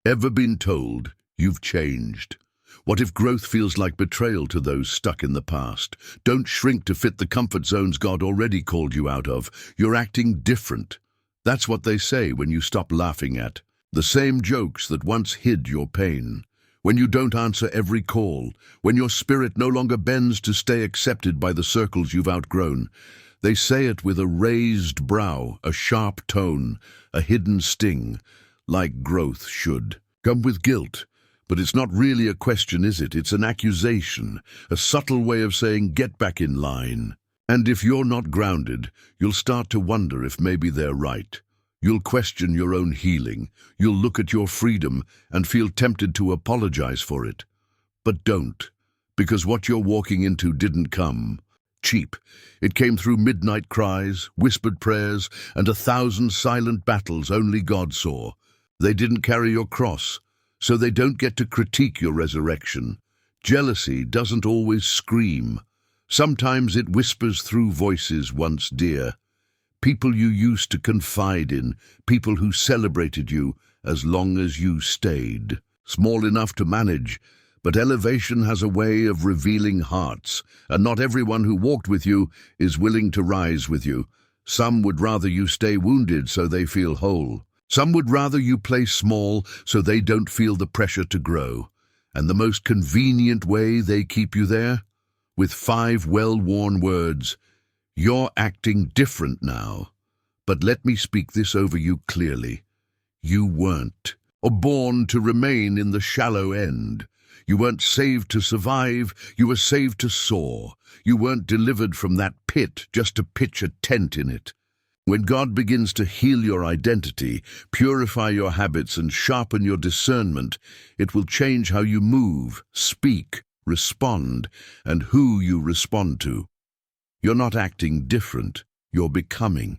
Ever been told you've changed? What if growth feels like betrayal to those stuck in the past? Don't shrink to fit the comfort zones God already called you out of. You're acting different. That's what they say when you stop laughing at the same jokes that once hid your pain. When you don't answer every call, when your spirit no longer bends to stay accepted by the circles you've outgrown. They say it with a raised brow, a sharp tone, a hidden sting, like growth should. Come with guilt, but it's not really a question, is it? It's an accusation, a subtle way of saying, get back in line. And if you're not grounded, you'll start to wonder if maybe they're right. You'll question your own healing. You'll look at your freedom and feel tempted to apologize for it. But don't, because what you're walking into didn't come cheap. It came through midnight cries, whispered prayers, and 1,000 silent battles only God saw. They didn't carry your cross, so they don't get to critique your resurrection. Jealousy doesn't always scream. Sometimes it whispers through voices once dear. People you used to confide in, people who celebrated you as long as you stayed. Small enough to manage, but elevation has a way of revealing hearts, and not everyone who walked with you is willing to rise with you. Some would rather you stay wounded so they feel whole. Some would rather you play small so they don't feel the pressure to grow. And the most convenient way they keep you there? With 5 well-worn words, you're acting different now. But let me speak this over you clearly. You weren't, or born to remain in the shallow end. You weren't saved to survive, you were saved to soar. You weren't delivered from that pit just to pitch a tent in it. When God begins to heal your identity, purify your habits, and sharpen your discernment, it will change how you move, speak, respond, and who you respond to. You're not acting different, you're becoming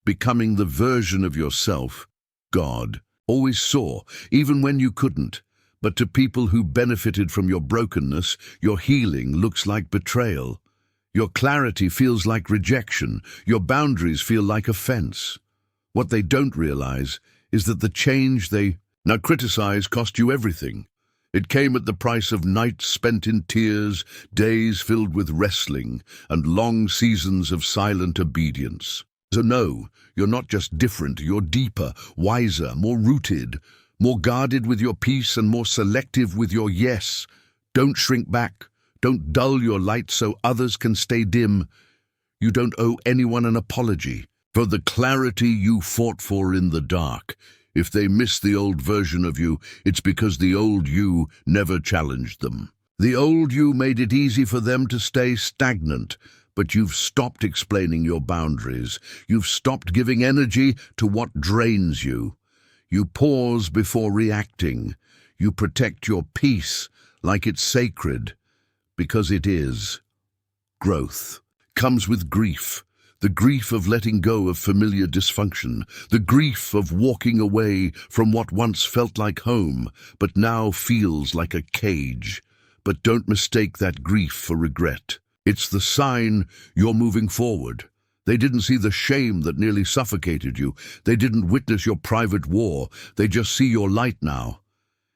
the version of yourself God always saw, even when you couldn't. But to people who benefited from your brokenness, your healing looks like betrayal. Your clarity feels like rejection. Your boundaries feel like offense. What they don't realize is that the change they now criticize cost you everything. It came at the price of nights spent in tears, days filled with wrestling, and long seasons of silent obedience. So no, you're not just different, you're deeper, wiser, more rooted, more guarded with your peace and more selective with your yes. Don't shrink back. Don't dull your light so others can stay dim. You don't owe anyone an apology for the clarity you fought for in the dark. If they miss the old version of you, it's because the old you never challenged them. The old you made it easy for them to stay stagnant, but you've stopped explaining your boundaries. You've stopped giving energy to what drains you. You pause before reacting. You protect your peace like it's sacred, because it is. Growth comes with grief. The grief of letting go of familiar dysfunction. The grief of walking away from what once felt like home, but now feels like a cage. But don't mistake that grief for regret. It's the sign you're moving forward. They didn't see the shame that nearly suffocated you. They didn't witness your private war. They just see your light now.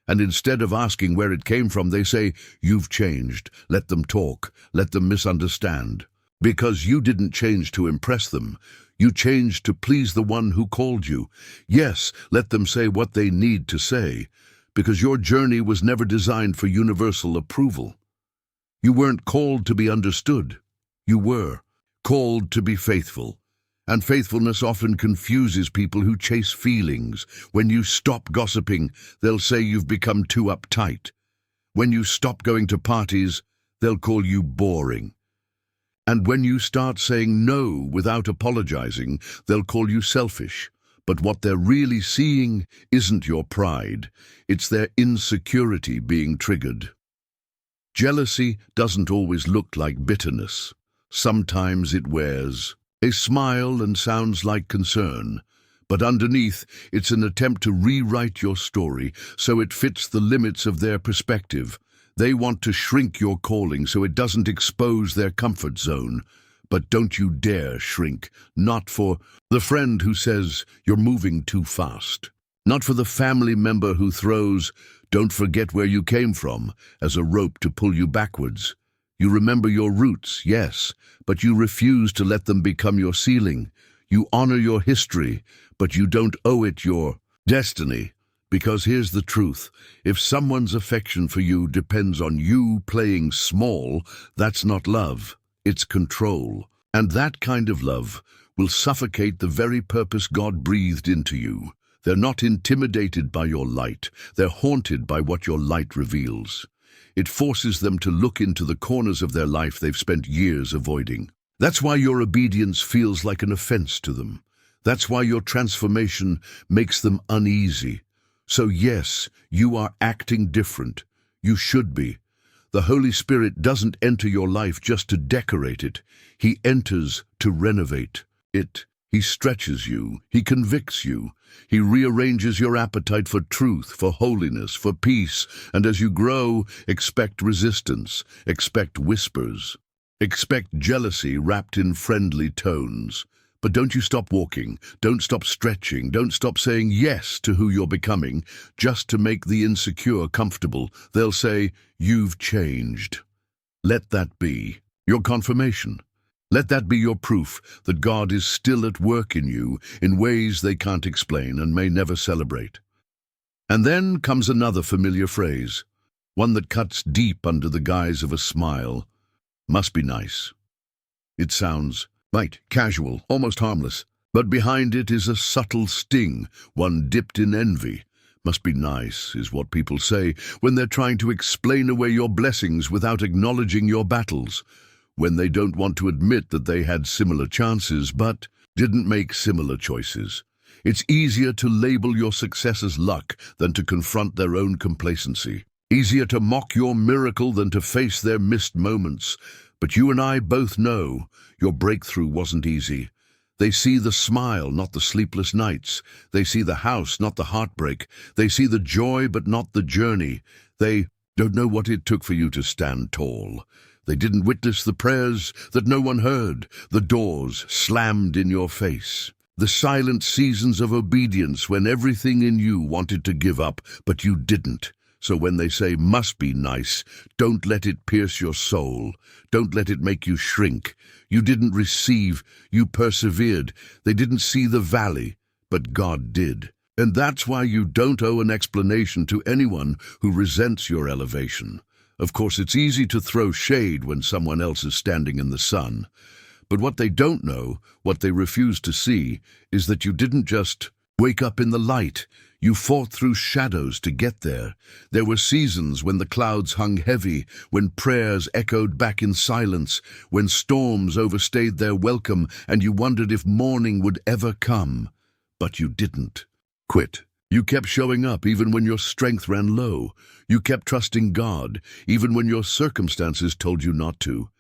And instead of asking where it came from, they say, you've changed. Let them talk. Let them misunderstand. Because you didn't change to impress them. You changed to please the one who called you. Yes, let them say what they need to say. Because your journey was never designed for universal approval. You weren't called to be understood. You were called to be faithful. And faithfulness often confuses people who chase feelings. When you stop gossiping, they'll say you've become too uptight. When you stop going to parties, they'll call you boring. And when you start saying no without apologizing, they'll call you selfish. But what they're really seeing isn't your pride. It's their insecurity being triggered. Jealousy doesn't always look like bitterness. Sometimes it wears a smile and sounds like concern, but underneath it's an attempt to rewrite your story so it fits the limits of their perspective. They want to shrink your calling so it doesn't expose their comfort zone. But don't you dare shrink, not for the friend who says you're moving too fast. Not for the family member who throws "don't forget where you came from" as a rope to pull you backwards. You remember your roots, yes, but you refuse to let them become your ceiling. You honor your history, but you don't owe it your destiny. Because here's the truth: if someone's affection for you depends on you playing small, that's not love, it's control. And that kind of love will suffocate the very purpose God breathed into you. They're not intimidated by your light, they're haunted by what your light reveals. It forces them to look into the corners of their life they've spent years avoiding. That's why your obedience feels like an offense to them. That's why your transformation makes them uneasy. So yes, you are acting different. You should be. The Holy Spirit doesn't enter your life just to decorate it. He enters to renovate it. He stretches you. He convicts you. He rearranges your appetite for truth, for holiness, for peace. And as you grow, expect resistance. Expect whispers. Expect jealousy wrapped in friendly tones. But don't you stop walking, don't stop stretching, don't stop saying yes to who you're becoming, just to make the insecure comfortable. They'll say, "You've changed." Let that be your confirmation. Let that be your proof that God is still at work in you in ways they can't explain and may never celebrate. And then comes another familiar phrase, one that cuts deep under the guise of a smile. Must be nice. It sounds light, casual, almost harmless, but behind it is a subtle sting, one dipped in envy. Must be nice, is what people say when they're trying to explain away your blessings without acknowledging your battles, when they don't want to admit that they had similar chances but didn't make similar choices. It's easier to label your success as luck than to confront their own complacency. Easier to mock your miracle than to face their missed moments. But you and I both know your breakthrough wasn't easy. They see the smile, not the sleepless nights. They see the house, not the heartbreak. They see the joy, but not the journey. They don't know what it took for you to stand tall. They didn't witness the prayers that no one heard, the doors slammed in your face, the silent seasons of obedience when everything in you wanted to give up, but you didn't. So when they say "must be nice," don't let it pierce your soul. Don't let it make you shrink. You didn't receive, you persevered. They didn't see the valley, but God did. And that's why you don't owe an explanation to anyone who resents your elevation. Of course, it's easy to throw shade when someone else is standing in the sun. But what they don't know, what they refuse to see, is that you didn't just wake up in the light. You fought through shadows to get there. There were seasons when the clouds hung heavy, when prayers echoed back in silence, when storms overstayed their welcome, and you wondered if morning would ever come. But you didn't quit. You kept showing up even when your strength ran low. You kept trusting God, even when your circumstances told you not to.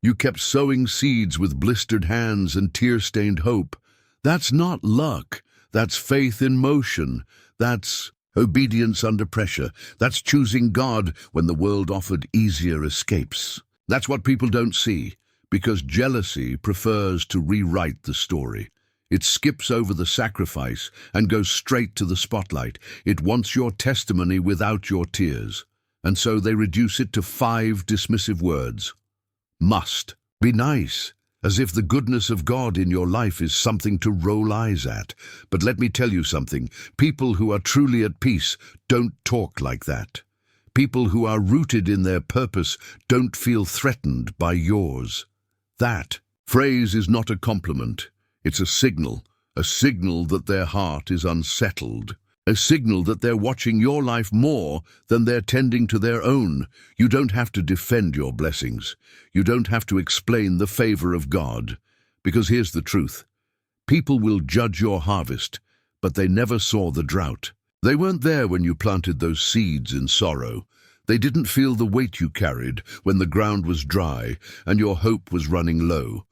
You kept sowing seeds with blistered hands and tear-stained hope. That's not luck. That's faith in motion. That's obedience under pressure. That's choosing God when the world offered easier escapes. That's what people don't see, because jealousy prefers to rewrite the story. It skips over the sacrifice and goes straight to the spotlight. It wants your testimony without your tears. And so they reduce it to 5 dismissive words. Must be nice. As if the goodness of God in your life is something to roll eyes at. But let me tell you something. People who are truly at peace don't talk like that. People who are rooted in their purpose don't feel threatened by yours. That phrase is not a compliment. It's a signal that their heart is unsettled. A signal that they're watching your life more than they're tending to their own. You don't have to defend your blessings. You don't have to explain the favor of God. Because here's the truth. People will judge your harvest, but they never saw the drought. They weren't there when you planted those seeds in sorrow. They didn't feel the weight you carried when the ground was dry and your hope was running low.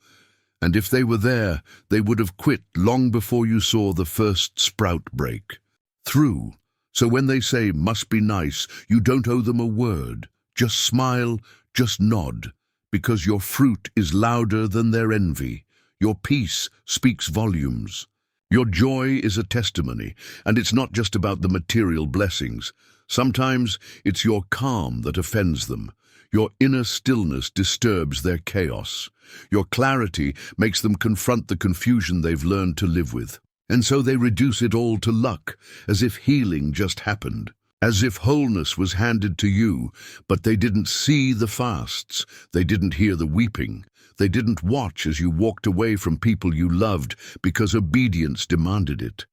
And if they were there, they would have quit long before you saw the first sprout break through. So when they say "must be nice," you don't owe them a word. Just smile, just nod, because your fruit is louder than their envy. Your peace speaks volumes. Your joy is a testimony, and it's not just about the material blessings. Sometimes it's your calm that offends them. Your inner stillness disturbs their chaos. Your clarity makes them confront the confusion they've learned to live with. And so they reduce it all to luck, as if healing just happened, as if wholeness was handed to you, but they didn't see the fasts, they didn't hear the weeping, they didn't watch as you walked away from people you loved because obedience demanded it.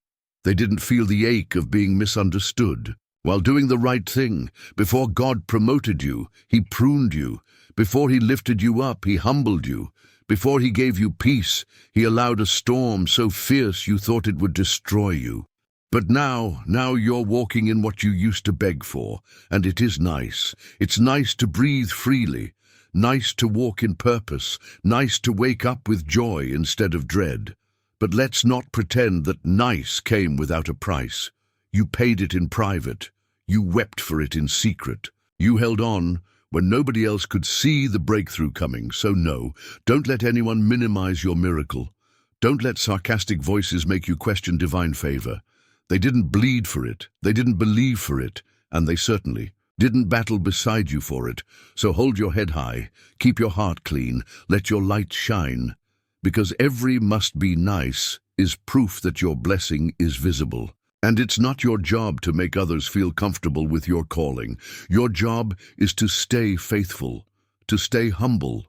They didn't feel the ache of being misunderstood. While doing the right thing, before God promoted you, He pruned you. Before He lifted you up, He humbled you. Before He gave you peace, He allowed a storm so fierce you thought it would destroy you. But now you're walking in what you used to beg for, and it is nice. It's nice to breathe freely, nice to walk in purpose, nice to wake up with joy instead of dread. But let's not pretend that nice came without a price. You paid it in private. You wept for it in secret. You held on when nobody else could see the breakthrough coming. So no, don't let anyone minimize your miracle. Don't let sarcastic voices make you question divine favor. They didn't bleed for it, they didn't believe for it, and they certainly didn't battle beside you for it. So hold your head high, keep your heart clean, let your light shine, because every must be nice is proof that your blessing is visible. And it's not your job to make others feel comfortable with your calling. Your job is to stay faithful, to stay humble,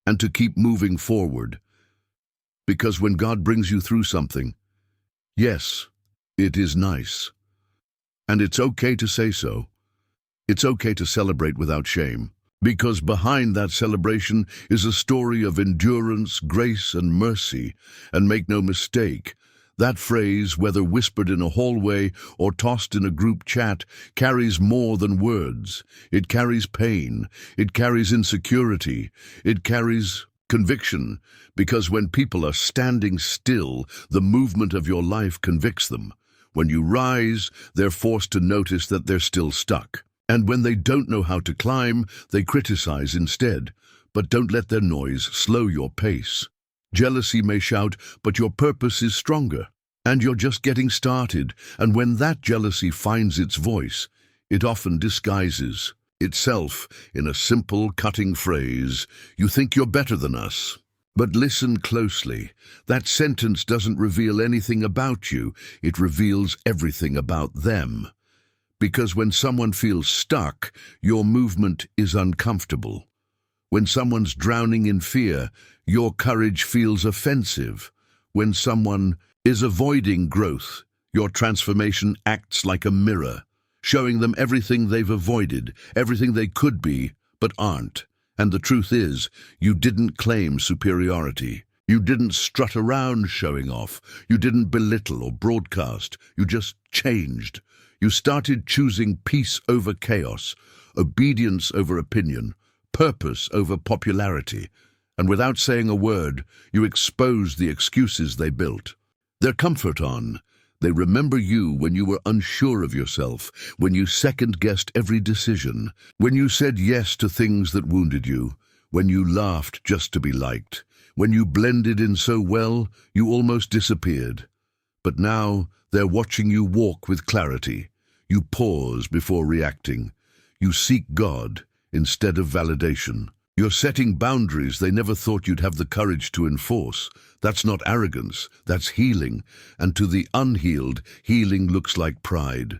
and to keep moving forward. Because when God brings you through something, yes, it is nice. And it's okay to say so. It's okay to celebrate without shame. Because behind that celebration is a story of endurance, grace, and mercy. And make no mistake, that phrase, whether whispered in a hallway or tossed in a group chat, carries more than words. It carries pain. It carries insecurity. It carries conviction. Because when people are standing still, the movement of your life convicts them. When you rise, they're forced to notice that they're still stuck. And when they don't know how to climb, they criticize instead. But don't let their noise slow your pace. Jealousy may shout, but your purpose is stronger. And you're just getting started. And when that jealousy finds its voice, it often disguises itself in a simple, cutting phrase, "You think you're better than us." But listen closely. That sentence doesn't reveal anything about you. It reveals everything about them. Because when someone feels stuck, your movement is uncomfortable. When someone's drowning in fear, your courage feels offensive. When someone is avoiding growth, your transformation acts like a mirror, showing them everything they've avoided, everything they could be, but aren't. And the truth is, you didn't claim superiority. You didn't strut around showing off. You didn't belittle or broadcast. You just changed. You started choosing peace over chaos, obedience over opinion, purpose over popularity. And without saying a word, you exposed the excuses they built. Their comfort on. They remember you when you were unsure of yourself, when you second-guessed every decision, when you said yes to things that wounded you, when you laughed just to be liked, when you blended in so well you almost disappeared. But now they're watching you walk with clarity. You pause before reacting. You seek God instead of validation. You're setting boundaries they never thought you'd have the courage to enforce. That's not arrogance, that's healing. And to the unhealed, healing looks like pride.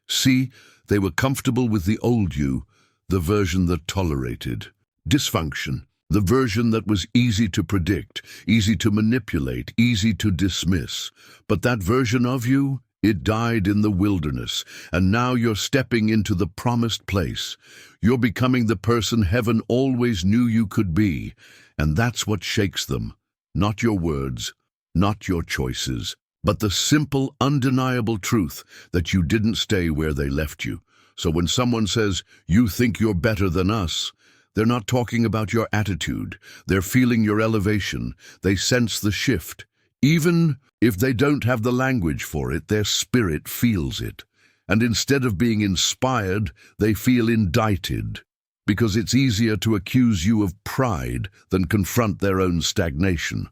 See, they were comfortable with the old you, the version that tolerated dysfunction, the version that was easy to predict, easy to manipulate, easy to dismiss. But that version of you, it died in the wilderness, and now you're stepping into the promised place. You're becoming the person heaven always knew you could be, and that's what shakes them. Not your words, not your choices, but the simple, undeniable truth that you didn't stay where they left you. So when someone says, "You think you're better than us," they're not talking about your attitude. They're feeling your elevation. They sense the shift. Even if they don't have the language for it, their spirit feels it. And instead of being inspired, they feel indicted. Because it's easier to accuse you of pride than confront their own stagnation.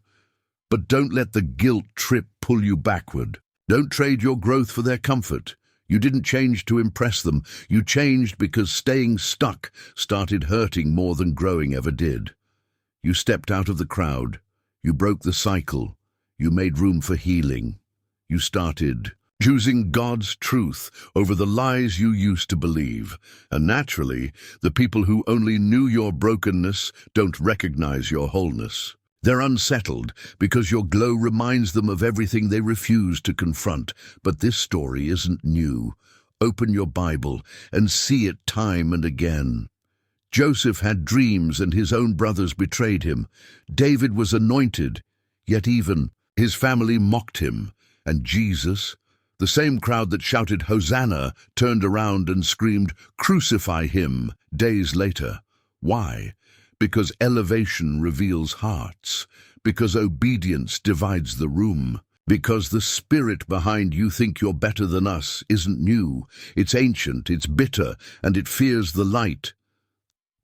But don't let the guilt trip pull you backward. Don't trade your growth for their comfort. You didn't change to impress them. You changed because staying stuck started hurting more than growing ever did. You stepped out of the crowd. You broke the cycle. You made room for healing. You started choosing God's truth over the lies you used to believe. And naturally, the people who only knew your brokenness don't recognize your wholeness. They're unsettled because your glow reminds them of everything they refuse to confront. But this story isn't new. Open your Bible and see it time and again. Joseph had dreams and his own brothers betrayed him. David was anointed, yet even his family mocked him. And Jesus, the same crowd that shouted Hosanna, turned around and screamed, "Crucify him," days later. Why? Because elevation reveals hearts. Because obedience divides the room. Because the spirit behind "you think you're better than us" isn't new. It's ancient, it's bitter, and it fears the light.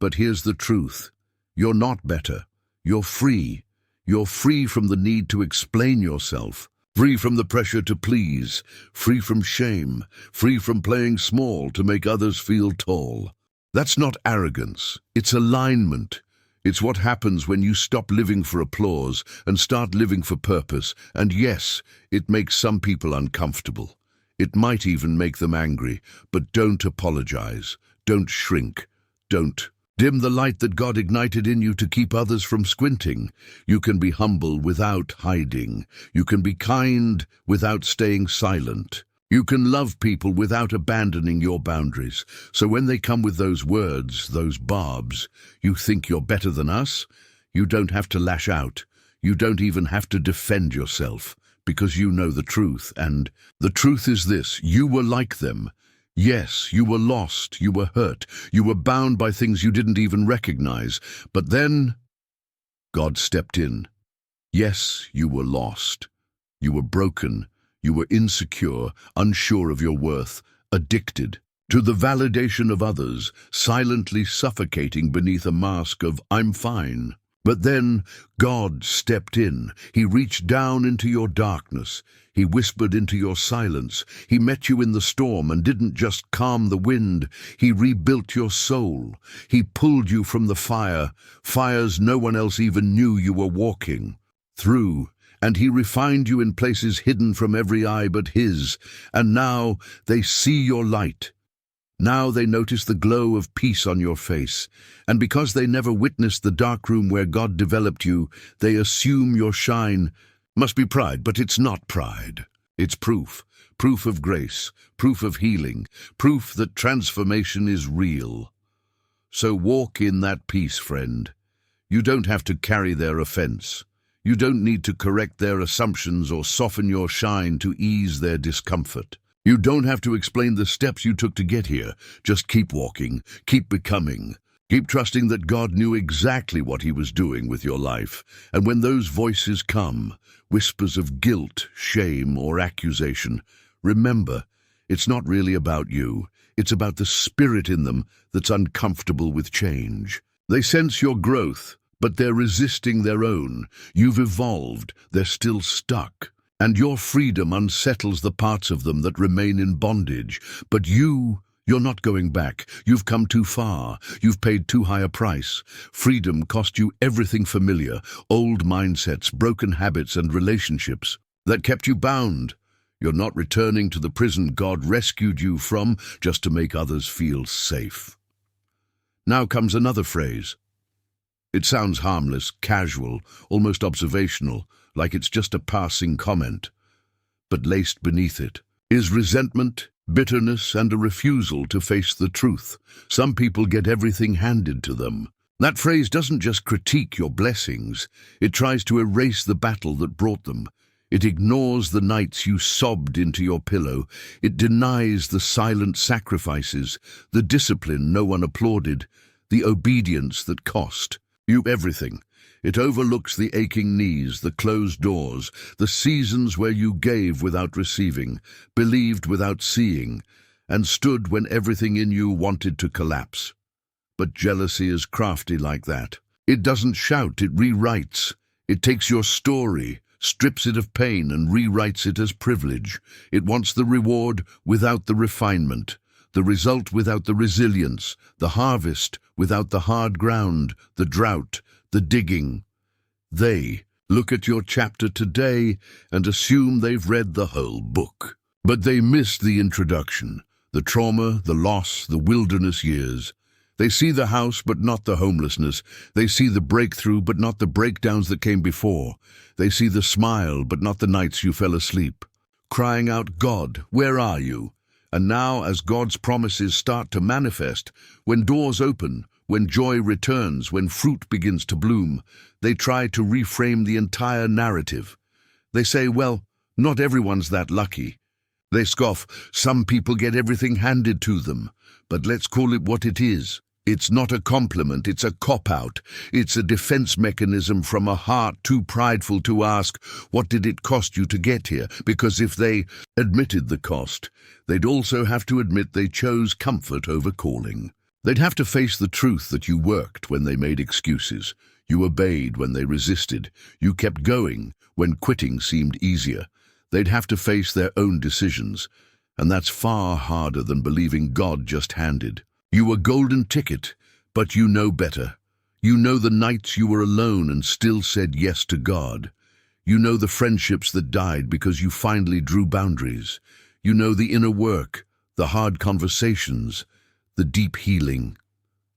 But here's the truth. You're not better. You're free. You're free from the need to explain yourself. Free from the pressure to please. Free from shame. Free from playing small to make others feel tall. That's not arrogance. It's alignment. It's what happens when you stop living for applause and start living for purpose. And yes, it makes some people uncomfortable. It might even make them angry. But don't apologize. Don't shrink. Don't dim the light that God ignited in you to keep others from squinting. You can be humble without hiding. You can be kind without staying silent. You can love people without abandoning your boundaries. So when they come with those words, those barbs, "You think you're better than us," you don't have to lash out. You don't even have to defend yourself, because you know the truth. And the truth is this: you were like them. Yes, you were lost, you were hurt, you were bound by things you didn't even recognize. But then God stepped in. Yes, you were lost. You were broken. You were insecure, unsure of your worth, addicted to the validation of others, silently suffocating beneath a mask of "I'm fine." But then God stepped in. He reached down into your darkness. He whispered into your silence. He met you in the storm and didn't just calm the wind. He rebuilt your soul. He pulled you from the fires no one else even knew you were walking through. And he refined you in places hidden from every eye but his. And now they see your light. Now they notice the glow of peace on your face. And because they never witnessed the dark room where God developed you, they assume your shine must be pride. But it's not pride. It's proof. Proof of grace. Proof of healing. Proof that transformation is real. So walk in that peace, friend. You don't have to carry their offense. You don't need to correct their assumptions or soften your shine to ease their discomfort. You don't have to explain the steps you took to get here. Just keep walking, keep becoming. Keep trusting that God knew exactly what he was doing with your life. And when those voices come, whispers of guilt, shame, or accusation, remember, it's not really about you. It's about the spirit in them that's uncomfortable with change. They sense your growth, but they're resisting their own. You've evolved, they're still stuck. And your freedom unsettles the parts of them that remain in bondage. But you're not going back. You've come too far. You've paid too high a price. Freedom cost you everything familiar, old mindsets, broken habits, and relationships that kept you bound. You're not returning to the prison God rescued you from just to make others feel safe. Now comes another phrase. It sounds harmless, casual, almost observational, like it's just a passing comment. But laced beneath it is resentment, bitterness, and a refusal to face the truth. Some people get everything handed to them. That phrase doesn't just critique your blessings. It tries to erase the battle that brought them. It ignores the nights you sobbed into your pillow. It denies the silent sacrifices, the discipline no one applauded, the obedience that cost you everything. It overlooks the aching knees, the closed doors, the seasons where you gave without receiving, believed without seeing, and stood when everything in you wanted to collapse. But jealousy is crafty like that. It doesn't shout, it rewrites. It takes your story, strips it of pain and rewrites it as privilege. It wants the reward without the refinement, the result without the resilience, the harvest without the hard ground, the drought, the digging. They look at your chapter today and assume they've read the whole book. But they missed the introduction, the trauma, the loss, the wilderness years. They see the house but not the homelessness. They see the breakthrough but not the breakdowns that came before. They see the smile but not the nights you fell asleep, crying out, "God, where are you?" And now, as God's promises start to manifest, when doors open, when joy returns, when fruit begins to bloom, they try to reframe the entire narrative. They say, well, not everyone's that lucky. They scoff, some people get everything handed to them. But let's call it what it is. It's not a compliment, it's a cop-out. It's a defense mechanism from a heart too prideful to ask, what did it cost you to get here? Because if they admitted the cost, they'd also have to admit they chose comfort over calling. They'd have to face the truth that you worked when they made excuses. You obeyed when they resisted. You kept going when quitting seemed easier. They'd have to face their own decisions. And that's far harder than believing God just handed. You were golden ticket, but you know better. You know the nights you were alone and still said yes to God. You know the friendships that died because you finally drew boundaries. You know the inner work, the hard conversations, the deep healing.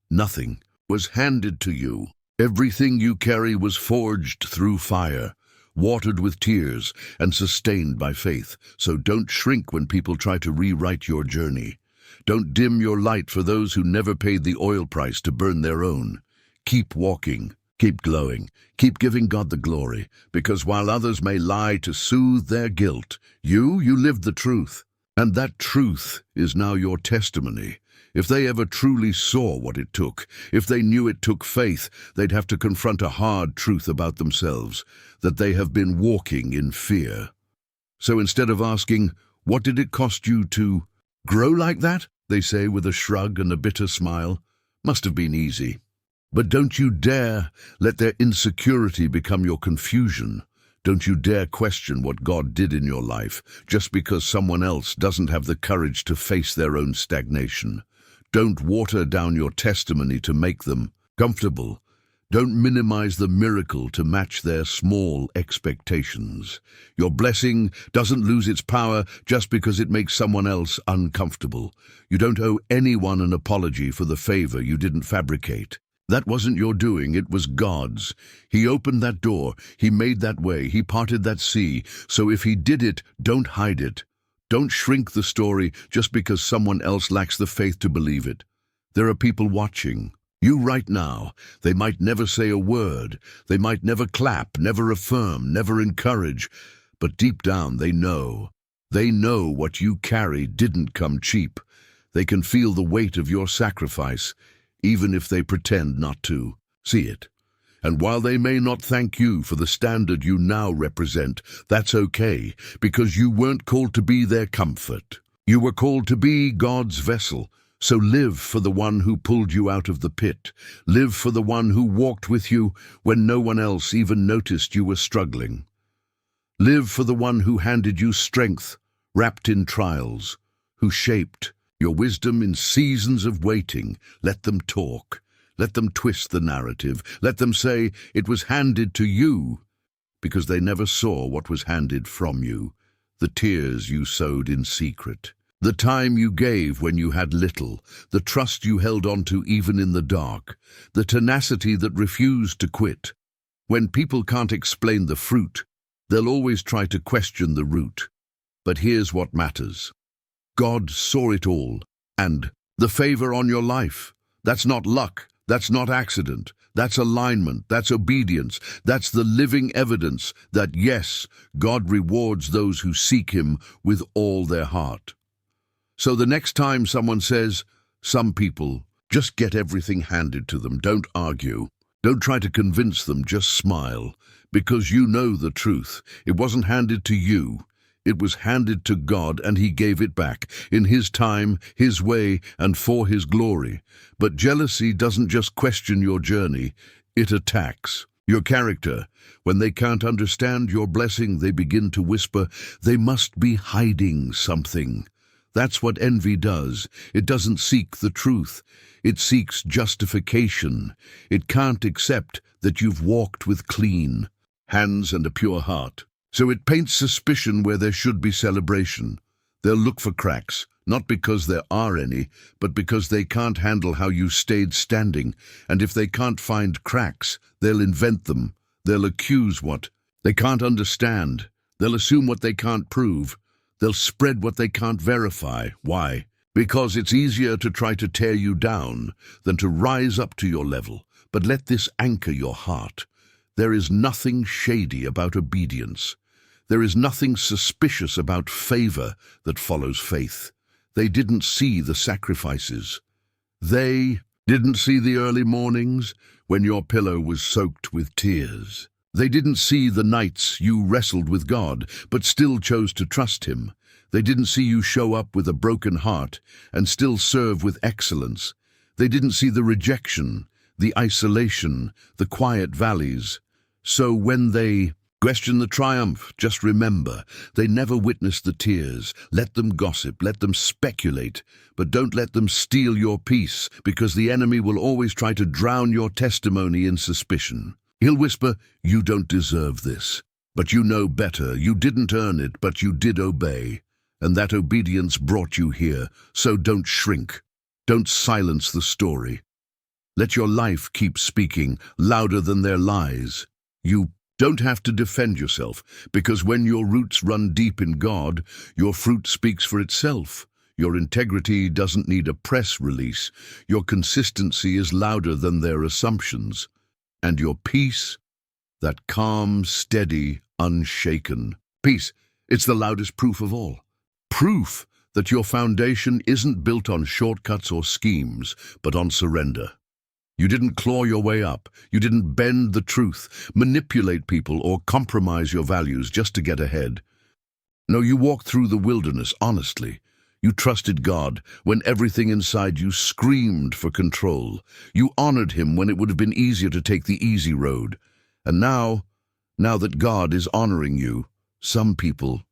Nothing was handed to you. Everything you carry was forged through fire, watered with tears, and sustained by faith. So don't shrink when people try to rewrite your journey. Don't dim your light for those who never paid the oil price to burn their own. Keep walking, keep glowing, keep giving God the glory, because while others may lie to soothe their guilt, you lived the truth. And that truth is now your testimony. If they ever truly saw what it took, if they knew it took faith, they'd have to confront a hard truth about themselves, that they have been walking in fear. So instead of asking, what did it cost you to grow like that? They say with a shrug and a bitter smile, must have been easy. But don't you dare let their insecurity become your confusion. Don't you dare question what God did in your life just because someone else doesn't have the courage to face their own stagnation. Don't water down your testimony to make them comfortable. Don't minimize the miracle to match their small expectations. Your blessing doesn't lose its power just because it makes someone else uncomfortable. You don't owe anyone an apology for the favor you didn't fabricate. That wasn't your doing, it was God's. He opened that door, He made that way, He parted that sea. So if He did it, don't hide it. Don't shrink the story just because someone else lacks the faith to believe it. There are people watching. You right now. They might never say a word. They might never clap, never affirm, never encourage. But deep down they know. They know what you carry didn't come cheap. They can feel the weight of your sacrifice, even if they pretend not to see it. And while they may not thank you for the standard you now represent, that's okay, because you weren't called to be their comfort. You were called to be God's vessel. So live for the one who pulled you out of the pit. Live for the one who walked with you when no one else even noticed you were struggling. Live for the one who handed you strength, wrapped in trials, who shaped your wisdom in seasons of waiting. Let them talk. Let them twist the narrative. Let them say it was handed to you, because they never saw what was handed from you, the tears you sowed in secret. The time you gave when you had little, the trust you held on to even in the dark, the tenacity that refused to quit. When people can't explain the fruit, they'll always try to question the root. But here's what matters. God saw it all, and the favor on your life. That's not luck, that's not accident, that's alignment, that's obedience, that's the living evidence that yes, God rewards those who seek Him with all their heart. So the next time someone says, some people just get everything handed to them, don't argue. Don't try to convince them, just smile. Because you know the truth. It wasn't handed to you. It was handed to God, and He gave it back, in His time, His way, and for His glory. But jealousy doesn't just question your journey, it attacks. Your character. When they can't understand your blessing, they begin to whisper, they must be hiding something. That's what envy does. It doesn't seek the truth. It seeks justification. It can't accept that you've walked with clean hands and a pure heart. So it paints suspicion where there should be celebration. They'll look for cracks, not because there are any, but because they can't handle how you stayed standing. And if they can't find cracks, they'll invent them. They'll accuse what they can't understand. They'll assume what they can't prove. They'll spread what they can't verify. Why? Because it's easier to try to tear you down than to rise up to your level. But let this anchor your heart. There is nothing shady about obedience. There is nothing suspicious about favor that follows faith. They didn't see the sacrifices. They didn't see the early mornings when your pillow was soaked with tears. They didn't see the nights you wrestled with God, but still chose to trust Him. They didn't see you show up with a broken heart and still serve with excellence. They didn't see the rejection, the isolation, the quiet valleys. So when they question the triumph, just remember, they never witnessed the tears. Let them gossip, let them speculate, but don't let them steal your peace, because the enemy will always try to drown your testimony in suspicion. He'll whisper, you don't deserve this, but you know better. You didn't earn it, but you did obey, and that obedience brought you here. So don't shrink. Don't silence the story. Let your life keep speaking louder than their lies. You don't have to defend yourself, because when your roots run deep in God, your fruit speaks for itself. Your integrity doesn't need a press release. Your consistency is louder than their assumptions. And your peace, that calm, steady, unshaken peace, it's the loudest proof of all. Proof that your foundation isn't built on shortcuts or schemes, but on surrender. You didn't claw your way up. You didn't bend the truth, manipulate people, or compromise your values just to get ahead. No, you walked through the wilderness honestly. You trusted God when everything inside you screamed for control. You honored Him when it would have been easier to take the easy road. And now that God is honoring you, some people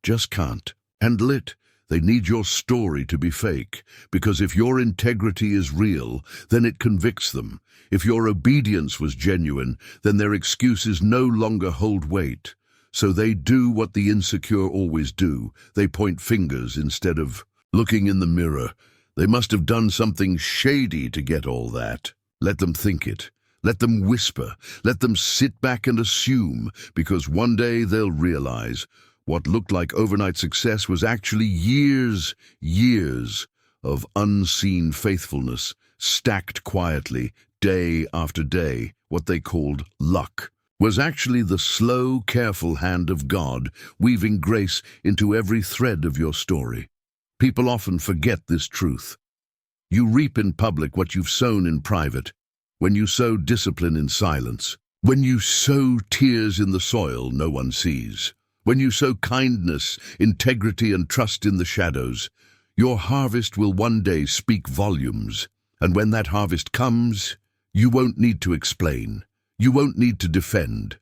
just can't handle it. They need your story to be fake, because if your integrity is real, then it convicts them. If your obedience was genuine, then their excuses no longer hold weight. So they do what the insecure always do. They point fingers instead of looking in the mirror. They must have done something shady to get all that. Let them think it. Let them whisper. Let them sit back and assume, because one day they'll realize what looked like overnight success was actually years of unseen faithfulness, stacked quietly, day after day. What they called luck was actually the slow, careful hand of God, weaving grace into every thread of your story. People often forget this truth. You reap in public what you've sown in private. When you sow discipline in silence, when you sow tears in the soil no one sees, when you sow kindness, integrity, and trust in the shadows, your harvest will one day speak volumes. And when that harvest comes, you won't need to explain. You won't need to defend.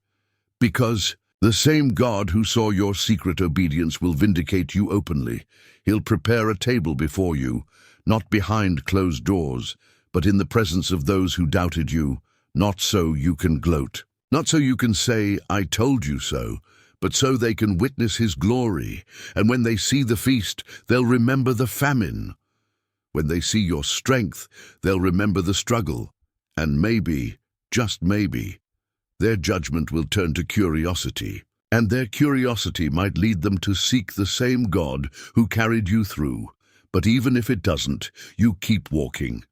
Because the same God who saw your secret obedience will vindicate you openly. He'll prepare a table before you, not behind closed doors, but in the presence of those who doubted you, not so you can gloat. Not so you can say, I told you so, but so they can witness His glory. And when they see the feast, they'll remember the famine. When they see your strength, they'll remember the struggle. And maybe, just maybe, their judgment will turn to curiosity. And their curiosity might lead them to seek the same God who carried you through. But even if it doesn't, you keep walking.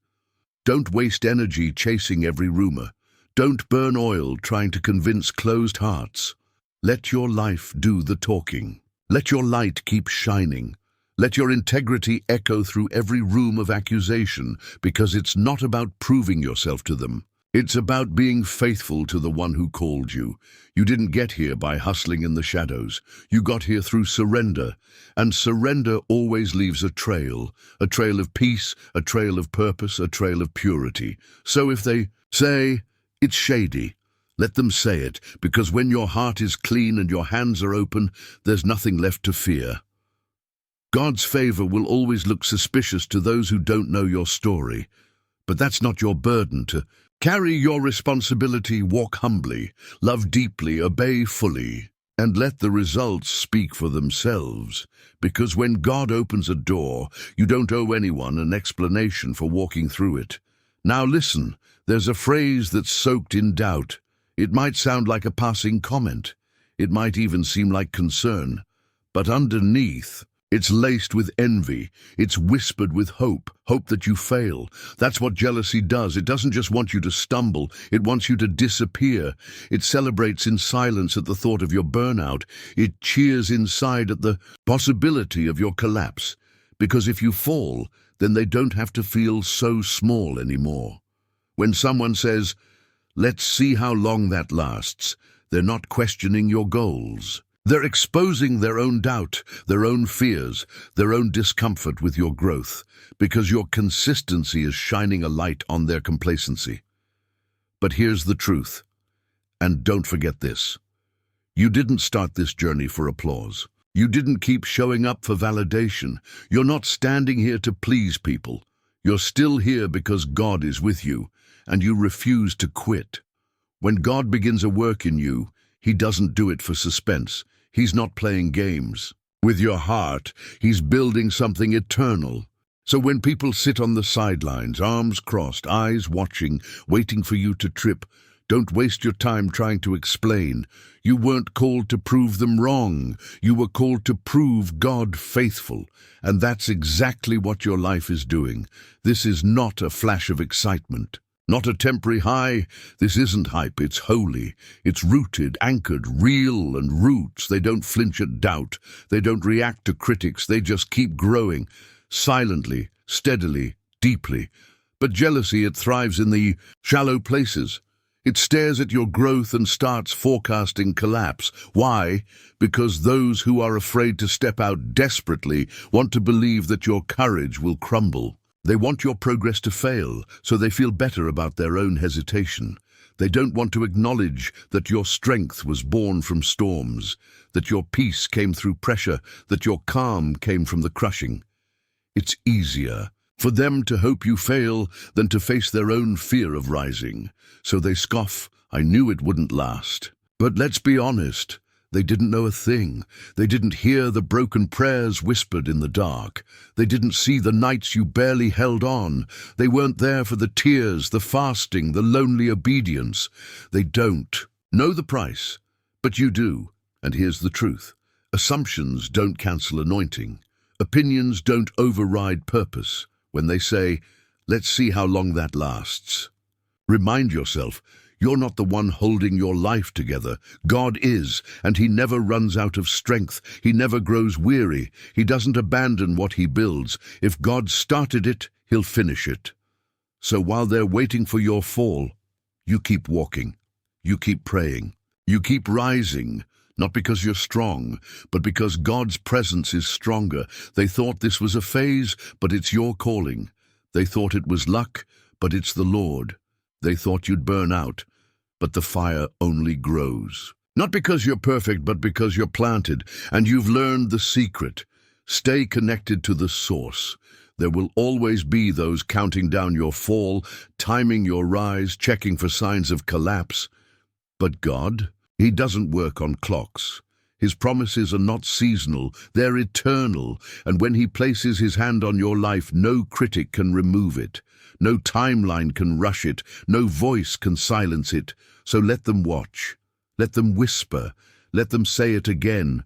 Don't waste energy chasing every rumor. Don't burn oil trying to convince closed hearts. Let your life do the talking. Let your light keep shining. Let your integrity echo through every room of accusation, because it's not about proving yourself to them. It's about being faithful to the one who called you. You didn't get here by hustling in the shadows. You got here through surrender. And surrender always leaves a trail of peace, a trail of purpose, a trail of purity. So if they say, it's shady, Let them say it, because when your heart is clean and your hands are open, there's nothing left to fear. God's favor will always look suspicious to those who don't know your story. But that's not your burden to carry your responsibility, walk humbly, love deeply, obey fully, and let the results speak for themselves. Because when God opens a door, you don't owe anyone an explanation for walking through it. Now listen, there's a phrase that's soaked in doubt. It might sound like a passing comment. It might even seem like concern. But underneath, it's laced with envy. It's whispered with hope, hope that you fail. That's what jealousy does. It doesn't just want you to stumble. It wants you to disappear. It celebrates in silence at the thought of your burnout. It cheers inside at the possibility of your collapse. Because if you fall, then they don't have to feel so small anymore. When someone says, "Let's see how long that lasts," they're not questioning your goals. They're exposing their own doubt, their own fears, their own discomfort with your growth, because your consistency is shining a light on their complacency. But here's the truth, and don't forget this. You didn't start this journey for applause. You didn't keep showing up for validation. You're not standing here to please people. You're still here because God is with you, and you refuse to quit. When God begins a work in you, He doesn't do it for suspense. He's not playing games. With your heart, He's building something eternal. So when people sit on the sidelines, arms crossed, eyes watching, waiting for you to trip, don't waste your time trying to explain. You weren't called to prove them wrong. You were called to prove God faithful. And that's exactly what your life is doing. This is not a flash of excitement. Not a temporary high. This isn't hype, it's holy. It's rooted, anchored, real and roots. They don't flinch at doubt. They don't react to critics. They just keep growing, silently, steadily, deeply. But jealousy, it thrives in the shallow places. It stares at your growth and starts forecasting collapse. Why? Because those who are afraid to step out desperately want to believe that your courage will crumble. They want your progress to fail, so they feel better about their own hesitation. They don't want to acknowledge that your strength was born from storms, that your peace came through pressure, that your calm came from the crushing. It's easier for them to hope you fail than to face their own fear of rising. So they scoff, "I knew it wouldn't last." But let's be honest. They didn't know a thing. They didn't hear the broken prayers whispered in the dark. They didn't see the nights you barely held on. They weren't there for the tears, the fasting, the lonely obedience. They don't know the price, but you do. And here's the truth. Assumptions don't cancel anointing. Opinions don't override purpose. When they say, "Let's see how long that lasts," remind yourself, you're not the one holding your life together. God is, and He never runs out of strength. He never grows weary. He doesn't abandon what He builds. If God started it, He'll finish it. So while they're waiting for your fall, you keep walking. You keep praying. You keep rising, not because you're strong, but because God's presence is stronger. They thought this was a phase, but it's your calling. They thought it was luck, but it's the Lord. They thought you'd burn out, but the fire only grows. Not because you're perfect, but because you're planted, and you've learned the secret. Stay connected to the source. There will always be those counting down your fall, timing your rise, checking for signs of collapse. But God, He doesn't work on clocks. His promises are not seasonal, they're eternal, and when He places His hand on your life, no critic can remove it. No timeline can rush it, no voice can silence it. So let them watch, let them whisper, let them say it again.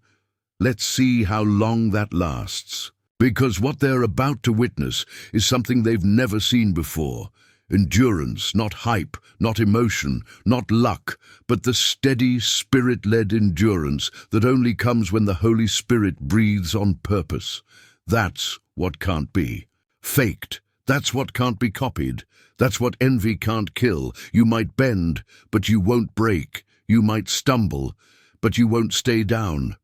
Let's see how long that lasts. Because what they're about to witness is something they've never seen before. Endurance, not hype, not emotion, not luck, but the steady, Spirit-led endurance that only comes when the Holy Spirit breathes on purpose. That's what can't be faked. That's what can't be copied. That's what envy can't kill. You might bend, but you won't break. You might stumble, but you won't stay down.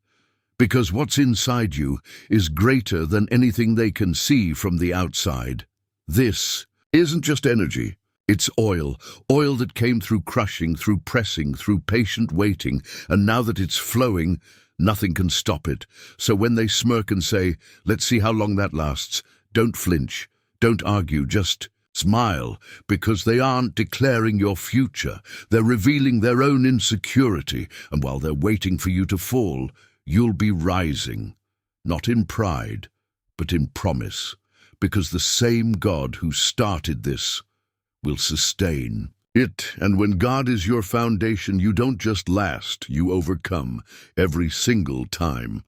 Because what's inside you is greater than anything they can see from the outside. This isn't just energy. It's oil, oil that came through crushing, through pressing, through patient waiting, and now that it's flowing, nothing can stop it. So when they smirk and say, let's see how long that lasts, don't flinch, don't argue, just smile, because they aren't declaring your future. They're revealing their own insecurity, and while they're waiting for you to fall, you'll be rising, not in pride, but in promise, because the same God who started this will sustain it. And when God is your foundation, you don't just last, you overcome every single time.